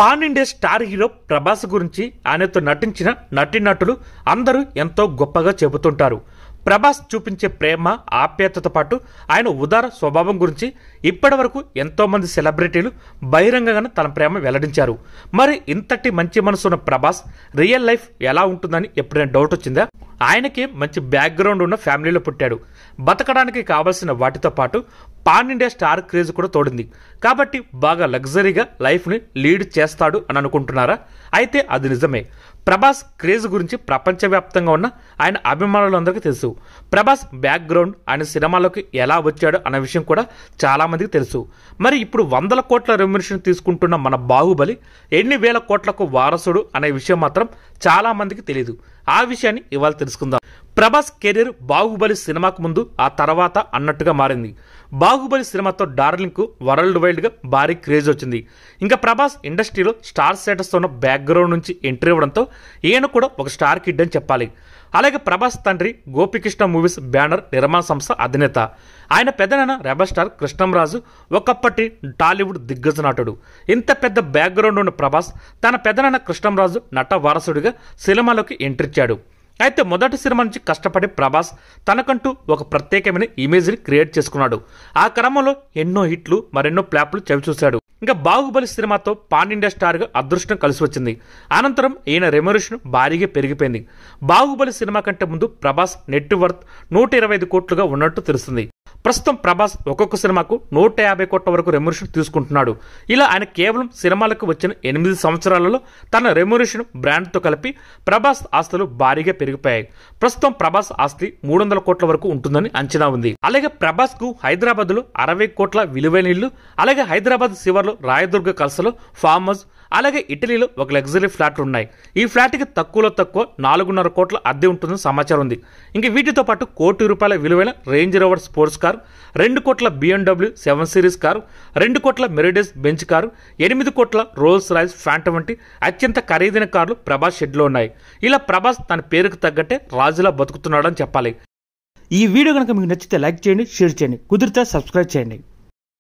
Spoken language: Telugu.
Pan India star hero Prabhas గురించి ఆయనతో నటించిన నటీనటులు అందరూ ఎంతో గొప్పగా చెబుతుంటారు. ప్రభాస్ చూపించే ప్రేమ ఆప్యాయతతో పాటు ఆయన ఉదార స్వభావం గురించి ఇప్పటి వరకు ఎంతో మంది సెలబ్రిటీలు బహిరంగంగా తన ప్రేమ వెల్లడించారు. మరి ఇంతటి మంచి మనసున్న ప్రభాస్ రియల్ లైఫ్ ఎలా ఉంటుందని ఎప్పుడైనా డౌట్ వచ్చిందా? ఆయనకి మంచి బ్యాక్గ్రౌండ్ ఉన్న ఫ్యామిలీలో పుట్టాడు. బతకడానికి కావాల్సిన వాటితో పాటు పాన్ ఇండియా స్టార్ క్రేజ్ కూడా తోడింది. కాబట్టి బాగా లగ్జరీగా లైఫ్ని లీడ్ చేస్తాడు అని అనుకుంటున్నారా? అయితే అది నిజమే. ప్రభాస్ క్రేజ్ గురించి ప్రపంచవ్యాప్తంగా ఉన్న ఆయన అభిమానులందరికీ తెలుసు. ప్రభాస్ బ్యాక్గ్రౌండ్ ఆయన సినిమాలోకి ఎలా వచ్చాడు అన్న విషయం కూడా చాలా మందికి తెలుసు. మరి ఇప్పుడు 100 కోట్ల రెమ్యునరేషన్ తీసుకుంటున్న మన బాహుబలి ఎన్ని వేల కోట్లకు వారసుడు అనే విషయం మాత్రం చాలా మందికి తెలియదు. ఆ విషయాన్ని ఇవాళ తెలుసుకుందాం. ప్రభాస్ కెరీర్ బాహుబలి సినిమాకు ముందు ఆ తర్వాత అన్నట్టుగా మారింది. బాహుబలి సినిమాతో డార్లింగ్ కు వరల్డ్ వైడ్ గా భారీ క్రేజ్ వచ్చింది. ఇంకా ప్రభాస్ ఇండస్ట్రీలో స్టార్ స్టేటస్ తో ఉన్న బ్యాక్గ్రౌండ్ నుంచి ఎంట్రీ ఇవ్వడంతో ఈయన కూడా ఒక స్టార్ కిడ్ అని చెప్పాలి. అలాగే ప్రభాస్ తండ్రి గోపికృష్ణ మూవీస్ బ్యానర్ నిర్మాణ సంస్థ అధినేత. ఆయన పెద్దనాన్న రెబల్ స్టార్ కృష్ణంరాజు ఒకప్పటి టాలీవుడ్ దిగ్గజ నటుడు. ఇంత పెద్ద బ్యాక్గ్రౌండ్ ఉన్న ప్రభాస్ తన పెద్దనాన్న కృష్ణంరాజు నట వారసుడిగా సినిమాలోకి ఎంట్రీ ఇచ్చాడు. అయితే మొదటి సినిమా నుంచి కష్టపడి ప్రభాస్ తనకంటూ ఒక ప్రత్యేకమైన ఇమేజ్ని క్రియేట్ చేసుకున్నాడు. ఆ క్రమంలో ఎన్నో హిట్లు మరెన్నో ప్లాప్లు చవిచూశాడు. ఇంకా బాహుబలి సినిమాతో పాన్ ఇండియా స్టార్ గా అదృష్టం కలిసి వచ్చింది. అనంతరం ఈయన రెమ్యునరేషన్ భారీగా పెరిగిపోయింది. బాహుబలి సినిమా కంటే ముందు ప్రభాస్ నెట్ వర్త్ 125 కోట్లుగా ఉన్నట్టు తెలుస్తుంది. ప్రస్తుతం ప్రభాస్ ఒక్కొక్క సినిమాకు 150 కోట్ల వరకు రెమ్యునరేషన్ తీసుకుంటున్నాడు. ఇలా ఆయన కేవలం సినిమాలకు వచ్చిన 8 సంవత్సరాలలో తన రెమ్యునరేషన్ బ్రాండ్తో కలిపి ప్రభాస్ ఆస్తులు భారీగా పెరిగిపోయాయి. ప్రస్తుతం ప్రభాస్ ఆస్తి 300 కోట్ల వరకు ఉంటుందని అంచనా ఉంది. అలాగే ప్రభాస్ కు హైదరాబాద్ లో 60 కోట్ల విలువైన ఇల్లు, అలాగే హైదరాబాద్ శివర్లో రాయదుర్గ కల్సలో ఫామ్ హౌస్, అలాగే ఇటలీలో ఒక లగ్జరీ ఫ్లాట్లు ఉన్నాయి. ఈ ఫ్లాట్ కి తక్కువలో తక్కువ 4.5 కోట్ల అద్దె ఉంటుందని సమాచారం ఉంది. ఇంక వీటితో పాటు ₹1 విలువైన రేంజ్ రోవర్ స్పోర్ట్స్ కార్, 2 కోట్ల BMW 7 సిరీస్ కారు, 2 కోట్ల మెరిడెస్ బెంచ్ కారు, 8 కోట్ల రోల్స్ రాయ్స్ ఫ్యాంటమ్ వంటి అత్యంత ఖరీదైన కార్లు ప్రభాస్ షెడ్లో ఉన్నాయి. ఇలా ప్రభాస్ తన పేరుకు తగ్గట్టే రాజులా బతుకుతున్నాడని చెప్పాలి. ఈ వీడియో కనుక మీకు నచ్చితే లైక్ చేయండి, షేర్ చేయండి, కుదిరితే సబ్స్క్రైబ్ చేయండి.